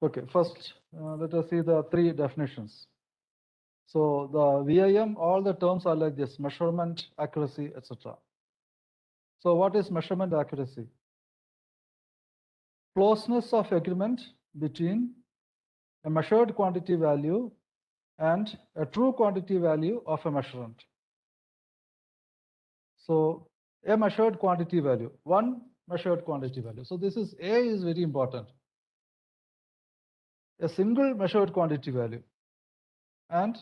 Okay, first let us see the three definitions. So the VIM, all the terms are like this: measurement, accuracy, etc. So what is measurement accuracy? Closeness of agreement between a measured quantity value and a true quantity value of a measurement. So a measured quantity value, one measured quantity value. So this is A is very important. A single measured quantity value and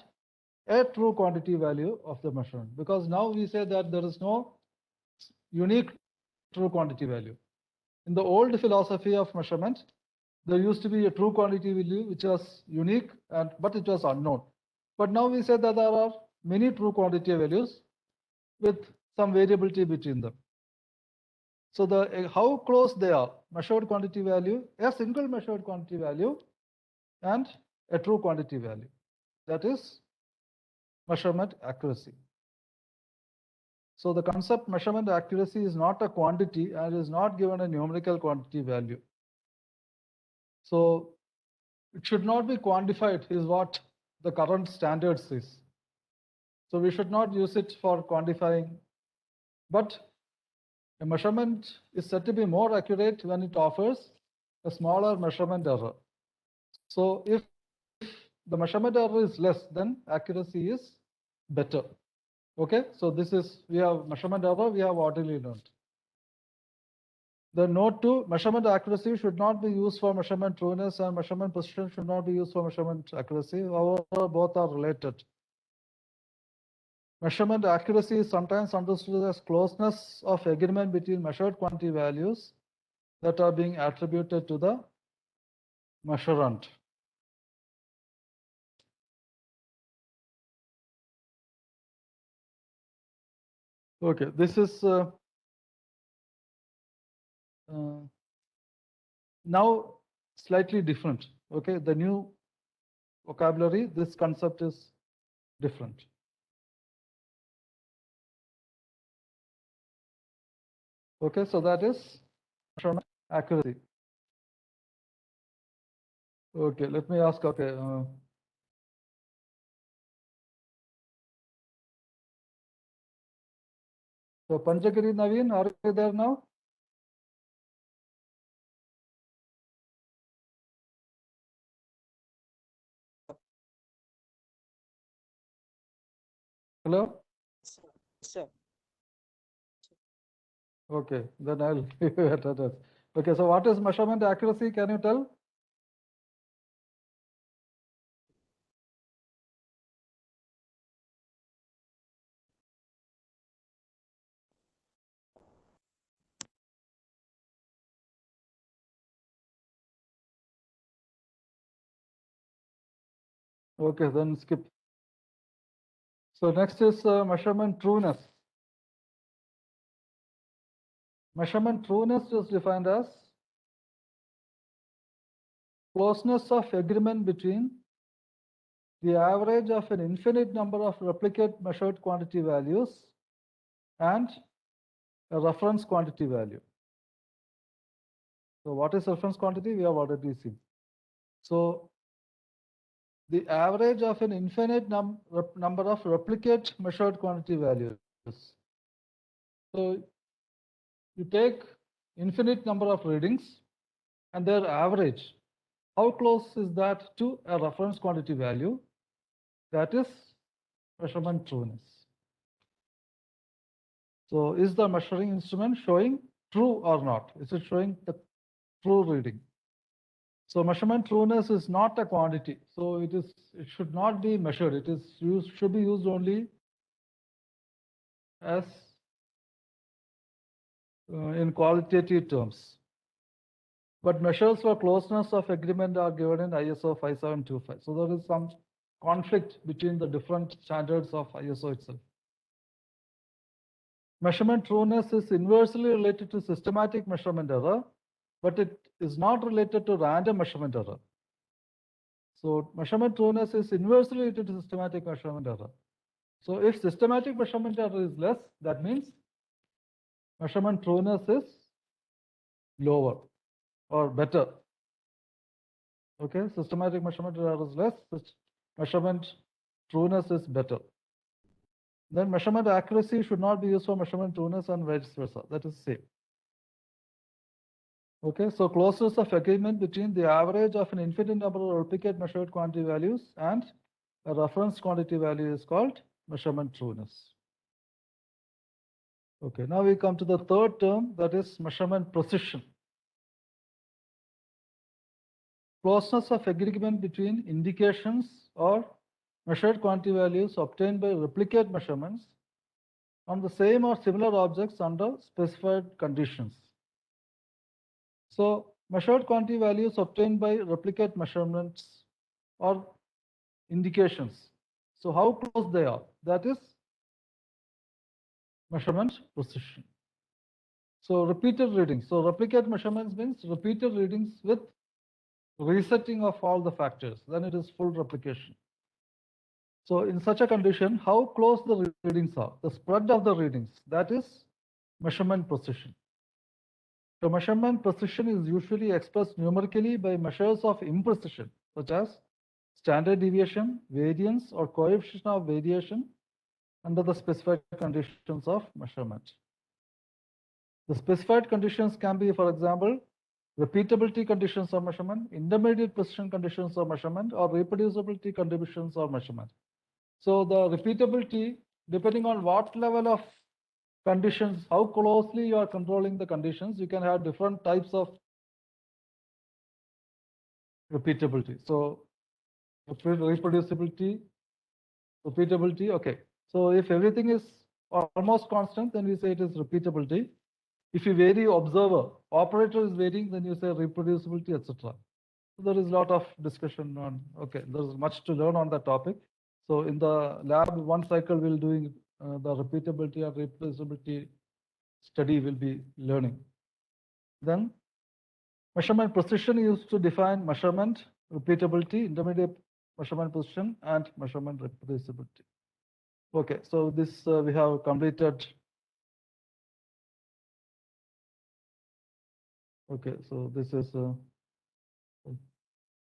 a true quantity value of the measurement. Because now we say that there is no unique true quantity value. In the old philosophy of measurement, there used to be a true quantity value which was unique, but it was unknown. But now we say that there are many true quantity values with some variability between them. So how close they are, measured quantity value, a single measured quantity value, and a true quantity value. That is measurement accuracy. So the concept measurement accuracy is not a quantity and is not given a numerical quantity value. So it should not be quantified is what the current standards is. So we should not use it for quantifying, but a measurement is said to be more accurate when it offers a smaller measurement error. So if the measurement error is less, then accuracy is better. Okay, so this is, we have measurement error, we have orderly learned. The note 2, measurement accuracy should not be used for measurement trueness, and measurement precision should not be used for measurement accuracy. However, both are related. Measurement accuracy is sometimes understood as closeness of agreement between measured quantity values that are being attributed to the measurand. Okay, this is now slightly different. Okay, the new vocabulary, this concept is different. Okay, so that is measurement accuracy. Okay, let me ask. Okay. So Panchagiri Naveen, are you there now? Hello? Sir. Okay, then I'll leave it at that. Okay, so what is measurement accuracy? Can you tell? Okay, then skip. So next is measurement trueness. Measurement trueness is defined as closeness of agreement between the average of an infinite number of replicate measured quantity values and a reference quantity value. So what is reference quantity? We have already seen. So the average of an infinite number of replicate measured quantity values. So you take infinite number of readings and their average. How close is that to a reference quantity value? That is measurement trueness. So is the measuring instrument showing true or not? Is it showing the true reading? So measurement trueness is not a quantity. So it should not be measured. It is should be used only as in qualitative terms. But measures for closeness of agreement are given in ISO 5725. So there is some conflict between the different standards of ISO itself. Measurement trueness is inversely related to systematic measurement error, but it is not related to random measurement error. So measurement trueness is inversely related to systematic measurement error. So if systematic measurement error is less, that means measurement trueness is lower or better. Okay, systematic measurement error is less, measurement trueness is better. Then measurement accuracy should not be used for measurement trueness and vice versa. That is same. Okay, so closeness of agreement between the average of an infinite number of replicate measured quantity values and a reference quantity value is called measurement trueness. Okay, now we come to the third term, that is measurement precision. Closeness of agreement between indications or measured quantity values obtained by replicate measurements on the same or similar objects under specified conditions. So measured quantity values obtained by replicate measurements or indications. So how close they are, that is measurement precision. So repeated readings. So replicate measurements means repeated readings with resetting of all the factors, then it is full replication. So in such a condition, how close the readings are, the spread of the readings, that is measurement precision. So measurement precision is usually expressed numerically by measures of imprecision, such as standard deviation, variance, or coefficient of variation under the specified conditions of measurement. The specified conditions can be, for example, repeatability conditions of measurement, intermediate precision conditions of measurement, or reproducibility conditions of measurement. So the repeatability, depending on what level of conditions, how closely you are controlling the conditions, you can have different types of repeatability. So reproducibility, repeatability, okay. So if everything is almost constant, then we say it is repeatability. If you vary observer, operator is varying, then you say reproducibility, etc. So there is a lot of discussion on, okay, there's much to learn on that topic. So in the lab, one cycle we'll doing the repeatability and reproducibility study will be learning. Then measurement precision used to define measurement, repeatability, intermediate measurement precision, and measurement reproducibility. Okay, so this we have completed. Okay, so this is,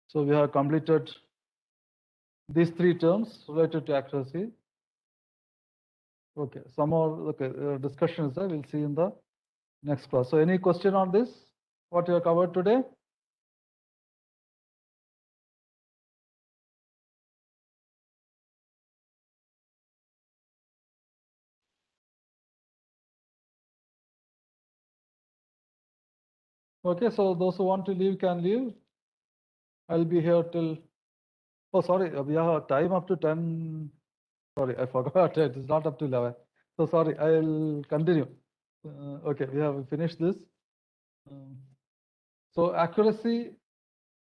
so we have completed these three terms related to accuracy. Okay, some more discussions we'll see in the next class. So any question on this, what you have covered today? Okay, so those who want to leave can leave. I'll be here till, oh sorry, we have time up to 10. Sorry, I forgot, it is not up to 11. So sorry, I'll continue. Okay, we have finished this. So accuracy,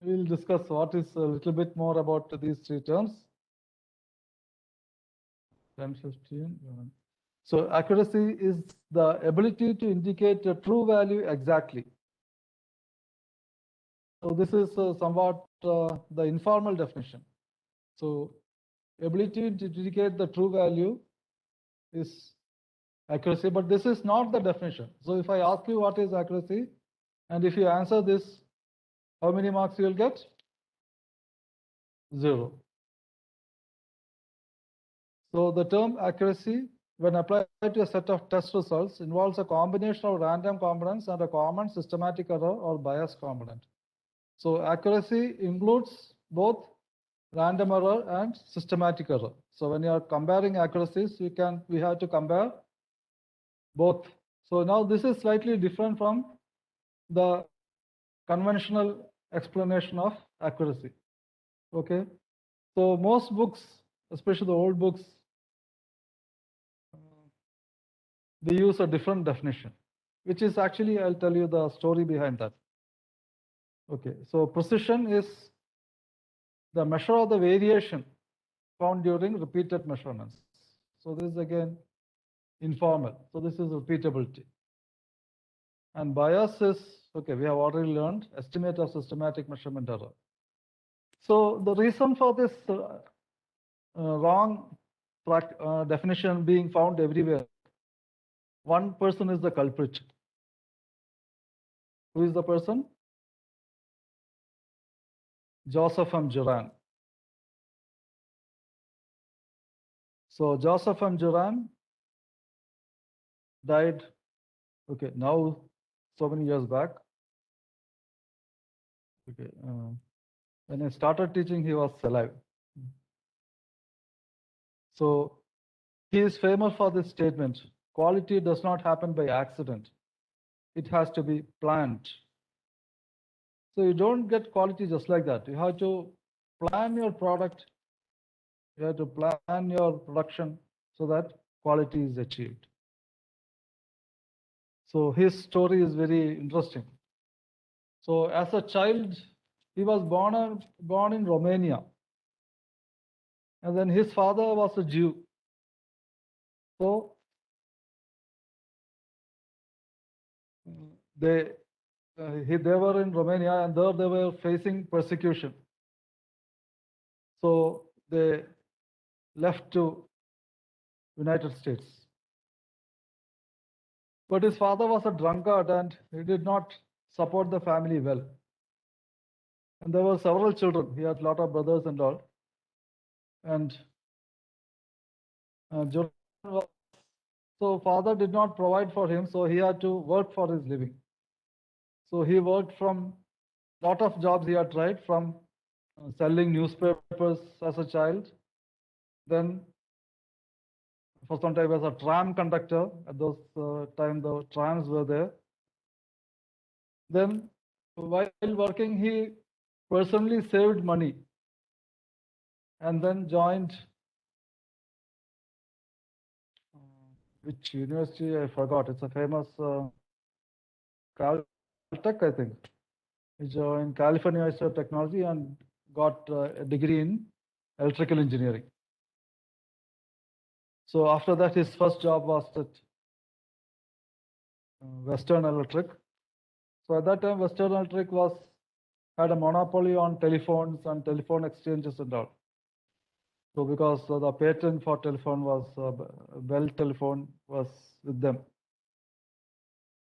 we'll discuss what is a little bit more about these three terms. 10, 15, 11. So accuracy is the ability to indicate a true value exactly. So this is somewhat the informal definition. So ability to indicate the true value is accuracy, but this is not the definition. So if I ask you what is accuracy, and if you answer this, how many marks you will get? 0. So the term accuracy, when applied to a set of test results, involves a combination of random components and a common systematic error or bias component. So accuracy includes both random error and systematic error. So when you are comparing accuracies, we have to compare both. So now this is slightly different from the conventional explanation of accuracy. Okay, so most books, especially the old books, they use a different definition, which is actually, I'll tell you the story behind that. Okay, so precision is the measure of the variation found during repeated measurements. So this is again informal. So this is repeatability. And bias is, okay, we have already learned estimate of systematic measurement error. So the reason for this wrong definition being found everywhere, one person is the culprit. Who is the person? Joseph M. Juran. So Joseph M. Juran died, okay, now so many years back. Okay, when I started teaching, he was alive. So he is famous for this statement: quality does not happen by accident. It has to be planned. So you don't get quality just like that. You have to plan your product. You have to plan your production so that quality is achieved. So his story is very interesting. So as a child, he was born in Romania. And then his father was a Jew. So they were in Romania, and there they were facing persecution. So they left to United States. But his father was a drunkard and he did not support the family well. And there were several children. He had a lot of brothers and all. And so father did not provide for him, so he had to work for his living. So he worked from lot of jobs he had tried, from selling newspapers as a child. Then for some time as a tram conductor. At those time the trams were there. Then while working, he personally saved money and then joined which university I forgot. It's a famous Caltech, I think. He joined California Institute of Technology and got a degree in electrical engineering. So after that, his first job was at Western Electric. So at that time, Western Electric had a monopoly on telephones and telephone exchanges and all. So because the patent for telephone was Bell Telephone was with them.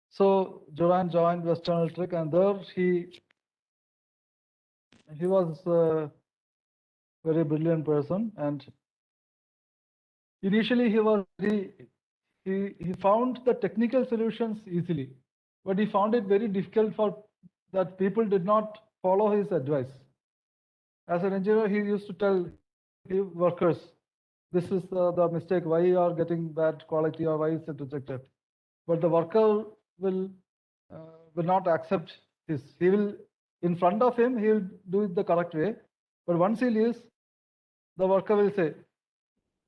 So Juran joined Western Electric, and there he was a very brilliant person. And initially he found the technical solutions easily, but he found it very difficult that people did not follow his advice. As an engineer, he used to tell his workers, this is the mistake, why you are getting bad quality or why is it rejected. But the worker will not accept this. He will, in front of him, he will do it the correct way. But once he leaves, the worker will say,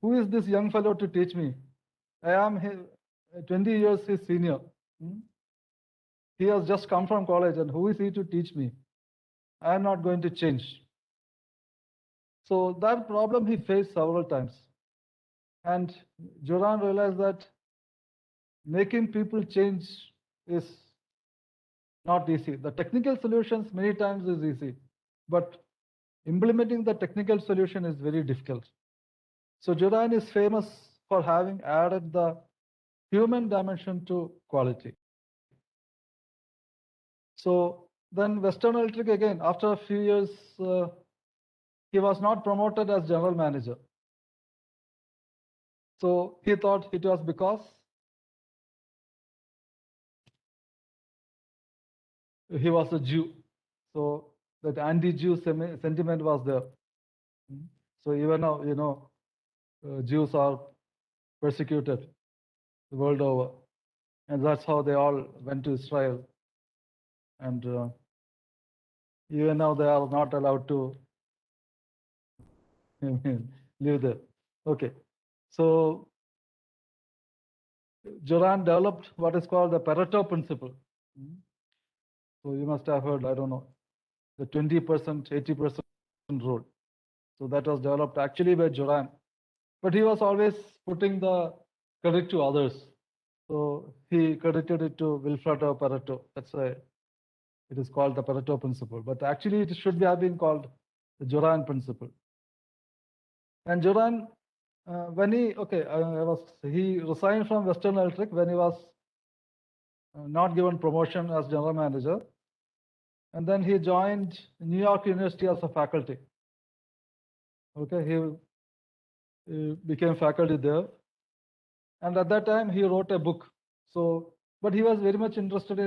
who is this young fellow to teach me? I am 20 years his senior. He has just come from college, and who is he to teach me? I am not going to change. So that problem he faced several times. And Juran realized that making people change is not easy. The technical solutions many times is easy, but implementing the technical solution is very difficult. So Juran is famous for having added the human dimension to quality. So then Western Electric again, after a few years, he was not promoted as general manager. So he thought it was because he was a Jew. So that anti-Jew sentiment was there. So even now, Jews are persecuted the world over. And that's how they all went to Israel. And even now they are not allowed to live there. Okay. So Juran developed what is called the Pareto principle. So you must have heard, I don't know, the 20%, 80% rule. So that was developed actually by Juran. But he was always putting the credit to others. So he credited it to Vilfredo Pareto. That's why it is called the Pareto principle. But actually it should have been called the Juran principle. And Juran, when he resigned from Western Electric when he was not given promotion as general manager. And then he joined New York University as a faculty. Okay, he became faculty there. And at that time, he wrote a book. So, but he was very much interested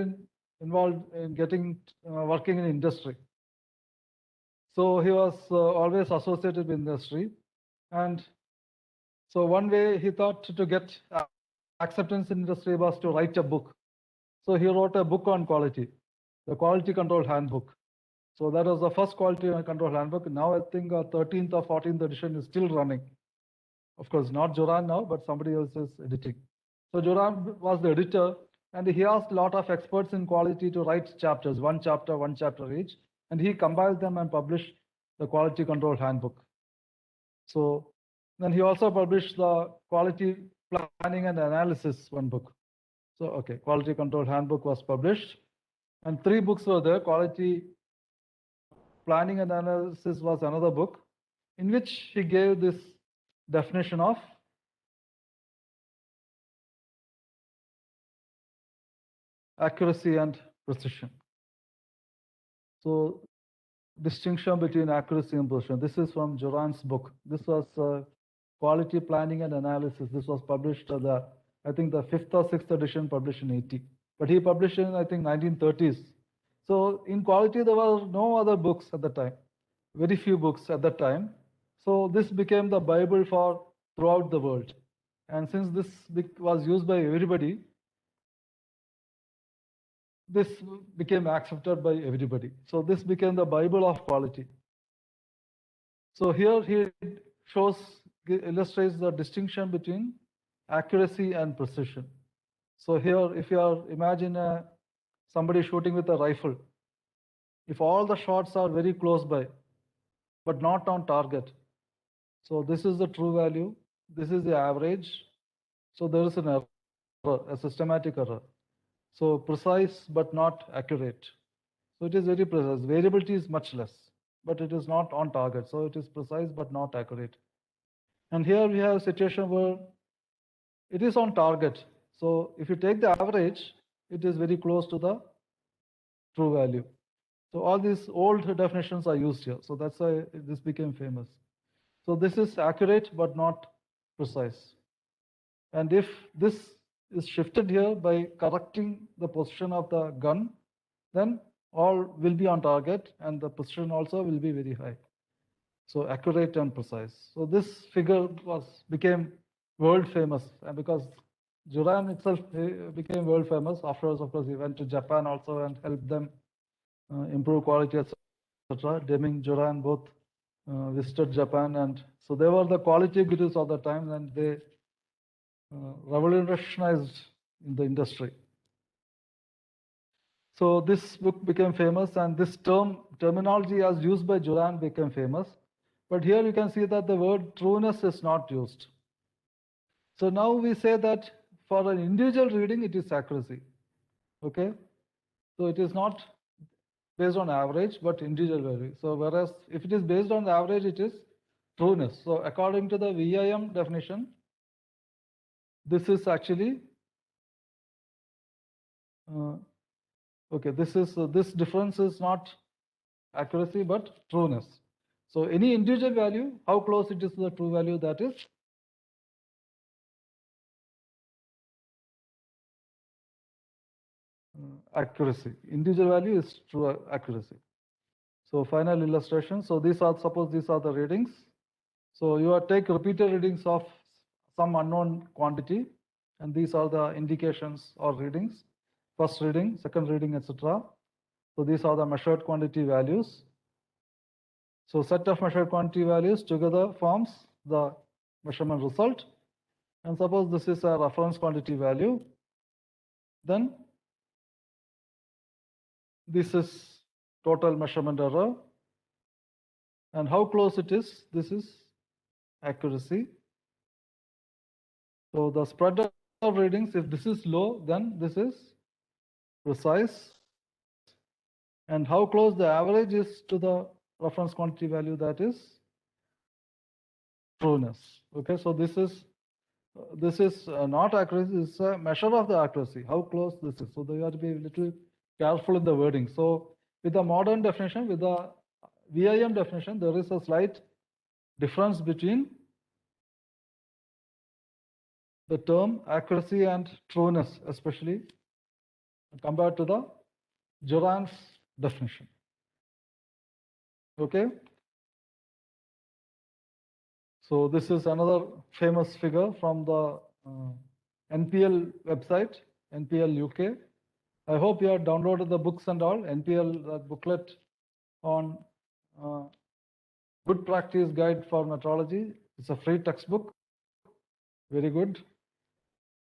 involved in getting working in industry. So he was always associated with industry. And so one way he thought to get acceptance in industry was to write a book. So he wrote a book on quality, the Quality Control Handbook. So that was the first Quality Control Handbook. Now I think 13th or 14th edition is still running. Of course, not Juran now, but somebody else is editing. So Juran was the editor, and he asked a lot of experts in quality to write chapters, one chapter each, and he compiled them and published the Quality Control Handbook. So then he also published the Quality Planning and Analysis, one book. So, okay, Quality Control Handbook was published, and 3 books were there. Quality Planning and Analysis was another book, in which he gave this definition of accuracy and precision. So, distinction between accuracy and precision. This is from Juran's book. This was Quality Planning and Analysis. This was published I think the 5th or 6th edition, published in 80. But he published in, I think, 1930s. So in quality, there were no other books at the time, very few books at that time. So this became the Bible for throughout the world. And since this was used by everybody, this became accepted by everybody. So this became the Bible of quality. So here he illustrates the distinction between accuracy and precision. So here, if you imagine somebody shooting with a rifle, if all the shots are very close by, but not on target, so this is the true value, this is the average, so there is an error, a systematic error. So precise but not accurate. So it is very precise. Variability is much less, but it is not on target. So it is precise but not accurate. And here we have a situation where it is on target. So if you take the average, it is very close to the true value. So all these old definitions are used here. So that's why this became famous. So this is accurate but not precise. And if this is shifted here by correcting the position of the gun, then all will be on target and the precision also will be very high. So accurate and precise. So this figure became world famous, and because Juran itself became world famous. Afterwards, of course, he went to Japan also and helped them improve quality, etc. Deming, Juran both visited Japan, and so they were the quality gurus of the time, and they revolutionized in the industry. So this book became famous, and this terminology as used by Juran became famous. But here you can see that the word trueness is not used. So now we say that for an individual reading, it is accuracy. Okay, so it is not based on average, but individual value. So whereas if it is based on the average, it is trueness. So according to the VIM definition, this is actually okay. This difference is not accuracy but trueness. So any individual value, how close it is to the true value, that is accuracy. Individual value is true accuracy. So final illustration. So suppose these are the readings. So you take repeated readings of some unknown quantity, and these are the indications or readings. First reading, second reading, etc. So these are the measured quantity values. So set of measured quantity values together forms the measurement result. And suppose this is a reference quantity value, then this is total measurement error. And how close it is, this is accuracy. So the spread of readings, if this is low, then this is precise. And how close the average is to the reference quantity value, that is trueness. Okay, so this is not accuracy, it's a measure of the accuracy, how close this is. So you have to be a little careful in the wording. So with the modern definition, with the VIM definition, there is a slight difference between the term accuracy and trueness, especially compared to the Juran's definition. Okay. So this is another famous figure from the NPL website, NPL UK. I hope you have downloaded the books and all, NPL booklet on Good Practice Guide for Metrology. It's a free textbook. Very good.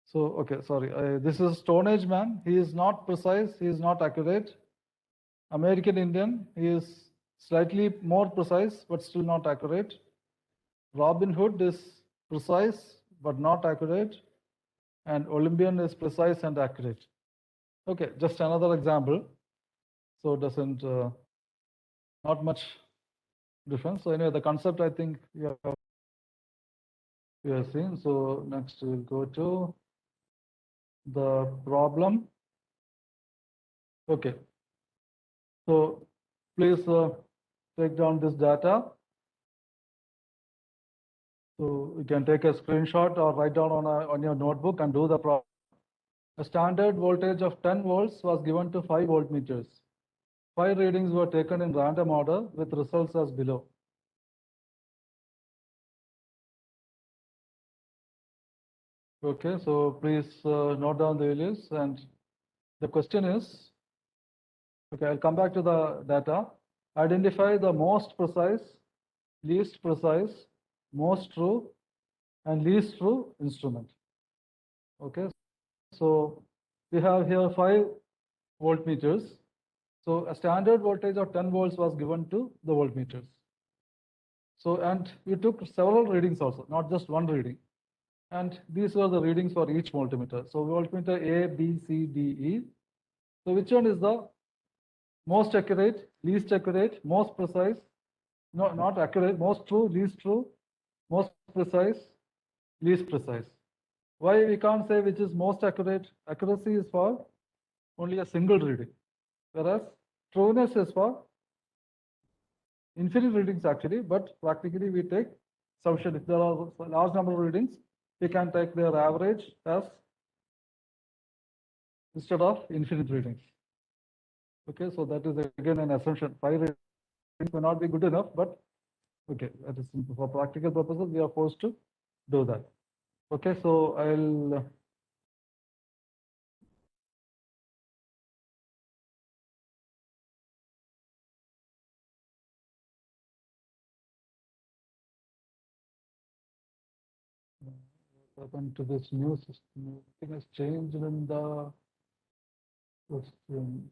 So, okay, sorry. This is Stone Age man. He is not precise. He is not accurate. American Indian. He is slightly more precise, but still not accurate. Robin Hood is precise, but not accurate. And Olympian is precise and accurate. Okay, just another example. So, doesn't, not much difference. So, anyway, the concept I think we have seen. So, next we'll go to the problem. Okay. So please take down this data. So you can take a screenshot or write down on your notebook and do the problem. A standard voltage of 10 volts was given to 5 voltmeters. 5 readings were taken in random order with results as below. Okay, so please note down the values, and the question is, okay, I'll come back to the data. Identify the most precise, least precise, most true, and least true instrument. Okay, so we have here 5 voltmeters. So a standard voltage of 10 volts was given to the voltmeters. So, and we took several readings also, not just one reading. And these were the readings for each voltmeter. So voltmeter A, B, C, D, E. So which one is the most accurate, least accurate, most precise, no, not accurate, most true, least true, most precise, least precise? Why we can't say which is most accurate? Accuracy is for only a single reading, whereas trueness is for infinite readings actually, but practically we take sufficient. If there are a large number of readings, we can take their average as instead of infinite readings. Okay, so that is again an assumption. 5 readings may not be good enough, but okay, that is for practical purposes, we are forced to do that. Okay, so I'll what happened to this new system? Anything has changed in the question.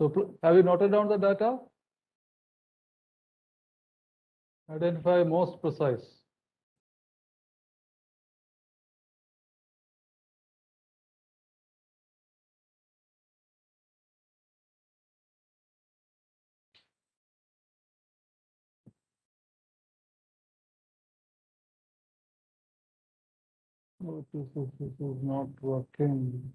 So have you noted down the data? Identify most precise. Oh, this is not working.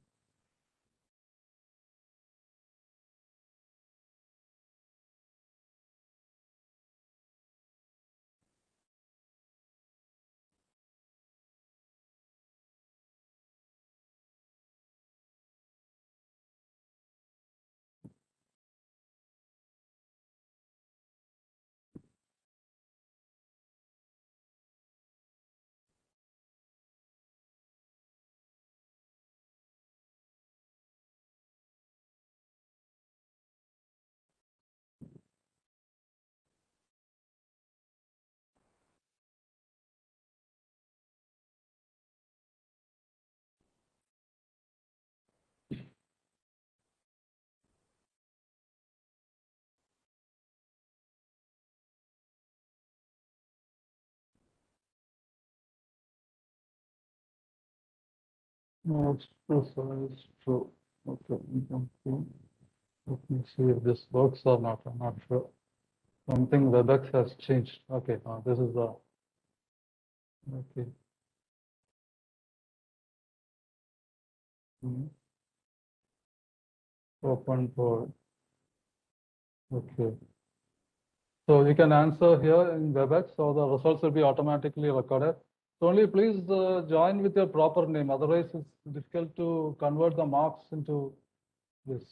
Most precise, true. Okay, let me see if this works or not. I'm not sure. Something WebEx has changed. Okay, this is the Okay. Hmm. Open for. Okay. So you can answer here in WebEx, so the results will be automatically recorded. So only please join with your proper name, otherwise it's difficult to convert the marks into this.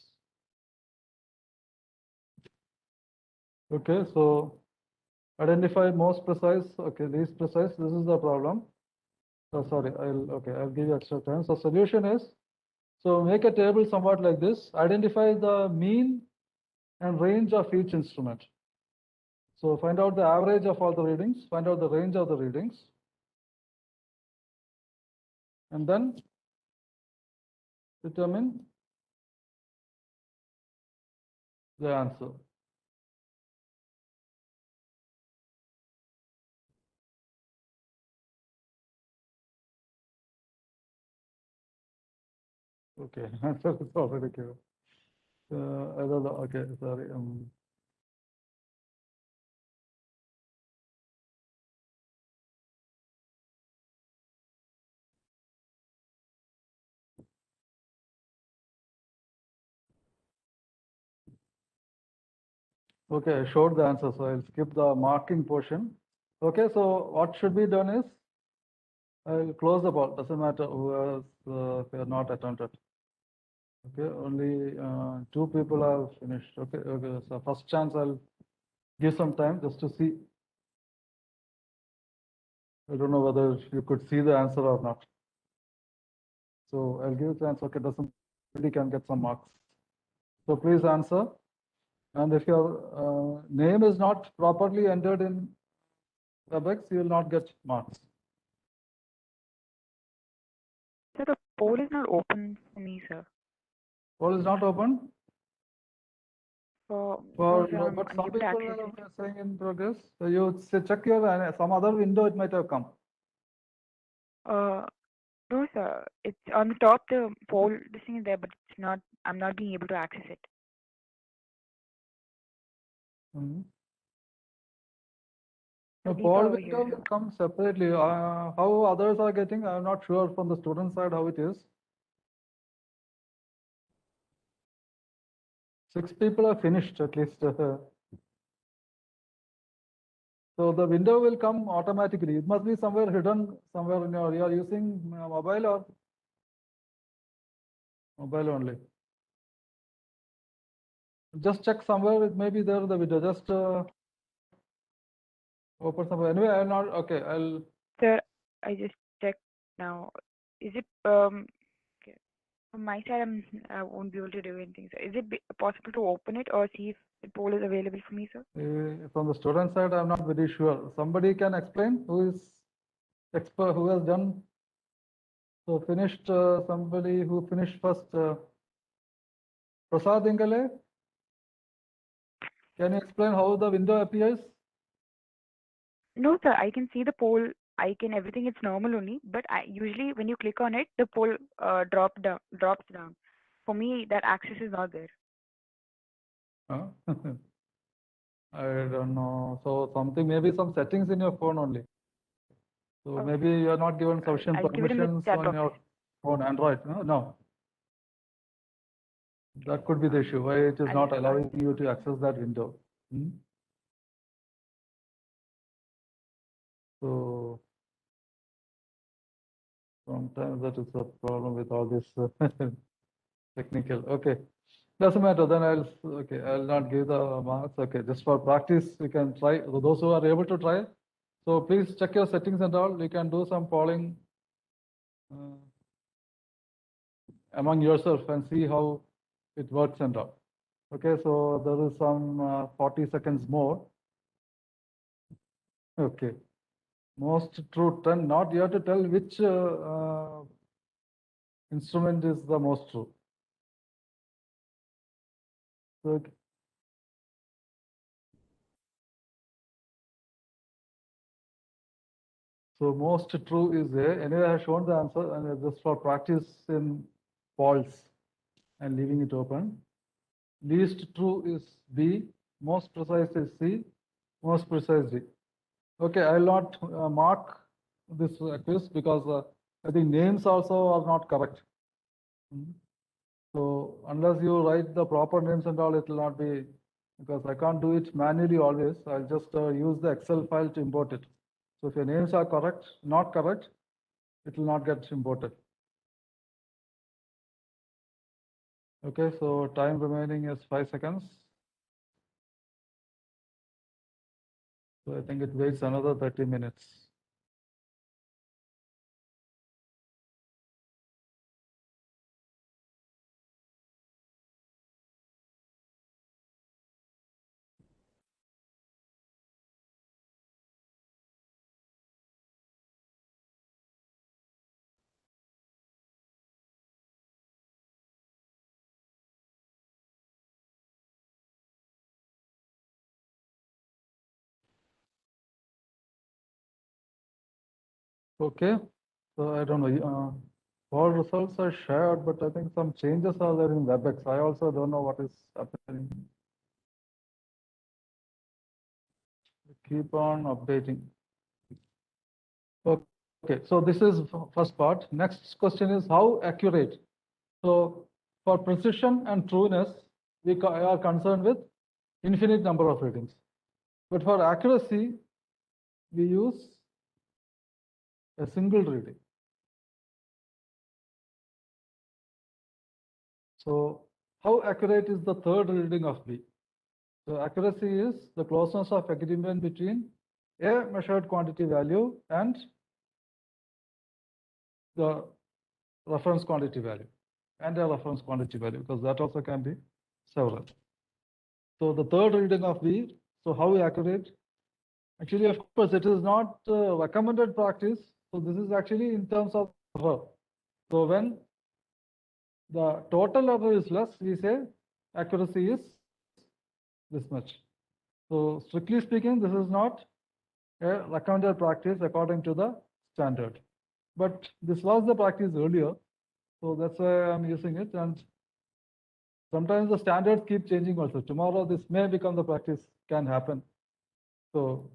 Okay, so identify most precise, okay, least precise, this is the problem. Oh, sorry, I'll give you extra time. So solution is, so make a table somewhat like this, identify the mean and range of each instrument. So find out the average of all the readings, find out the range of the readings, and then determine the answer. Okay, answer is already given. I don't know. Okay, sorry. Okay, I showed the answer, so I'll skip the marking portion. Okay, so what should be done is I'll close the poll. Doesn't matter who has not attempted. Okay, only 2 people have finished. Okay, okay. So first chance I'll give some time just to see. I don't know whether you could see the answer or not. So I'll give a chance. Okay, somebody can get some marks. So please answer. And if your name is not properly entered in WebEx, you will not get marks. Sir, the poll is not open for me, sir. Poll is not open No, for, sir, I'm but some unable to people access it. are saying in progress. So you check your some other window, it might have come. No, sir. It's on the top. The poll, this thing is there, but it's not. I'm not being able to access it. Mhm. So The Deepa poll over here, window sir. will come separately. How others are getting, I'm not sure from the student side how it is. 6 people are finished at least. So the window will come automatically. It must be somewhere hidden, somewhere in your, you are using mobile or mobile only. Just check somewhere, it may be there, the video. Just open somewhere. Anyway, I'll not, okay, Sir, I just checked now. Is it okay. From my side? I won't be able to do anything, sir. Is it possible to open it or see if the poll is available for me, sir? from the student side, I'm not very sure. Somebody can explain who is expert, who has done, so finished, somebody who finished first, Prasad Ingale, can you explain how the window appears? No, sir. I can see the poll. I can everything. It's normal only. But I usually when you click on it, the poll drops down. For me, that access is not there. Huh? I don't know. So something, maybe some settings in your phone only. So Okay. maybe you are not given sufficient I'll give it in the permissions chat on box. your phone, Android. No, that could be the issue, why it is not allowing you to access that window. So sometimes that is a problem with all this technical. Okay, doesn't matter. Then I'll not give the marks. Okay, just for practice, you can try. Those who are able to try, so please check your settings and all. You can do some polling among yourself and see how it works and all. Okay, so there is some 40 seconds more. Okay, most true 10. Not you have to tell which instrument is the most true. So, so most true is A. Anyway, I have shown the answer and just for practice in polls and leaving it open. Least true is B. Most precise is C. Most precise D. Okay, I will not mark this quiz because I think names also are not correct. So unless you write the proper names and all, it will not be, because I can't do it manually always. I'll just use the Excel file to import it. So if your names are correct, not correct, it will not get imported. Okay, so time remaining is 5 seconds. So I think it waits another 30 minutes. Okay, so I don't know. All results are shared, but I think some changes are there in WebEx. I also don't know what is happening. Keep on updating. Okay, so this is first part. Next question is how accurate. So for precision and trueness, we are concerned with infinite number of readings. But for accuracy, we use a single reading. So how accurate is the third reading of B? So accuracy is the closeness of agreement between a measured quantity value and the reference quantity value and a reference quantity value, because that also can be several. So the third reading of B, so how accurate? Actually, of course, it is not recommended practice. So this is actually in terms of error. So when the total error is less, we say accuracy is this much. So strictly speaking, this is not a recommended practice according to the standard. But this was the practice earlier. So that's why I'm using it. And sometimes the standards keep changing also. Tomorrow, this may become the practice, can happen. So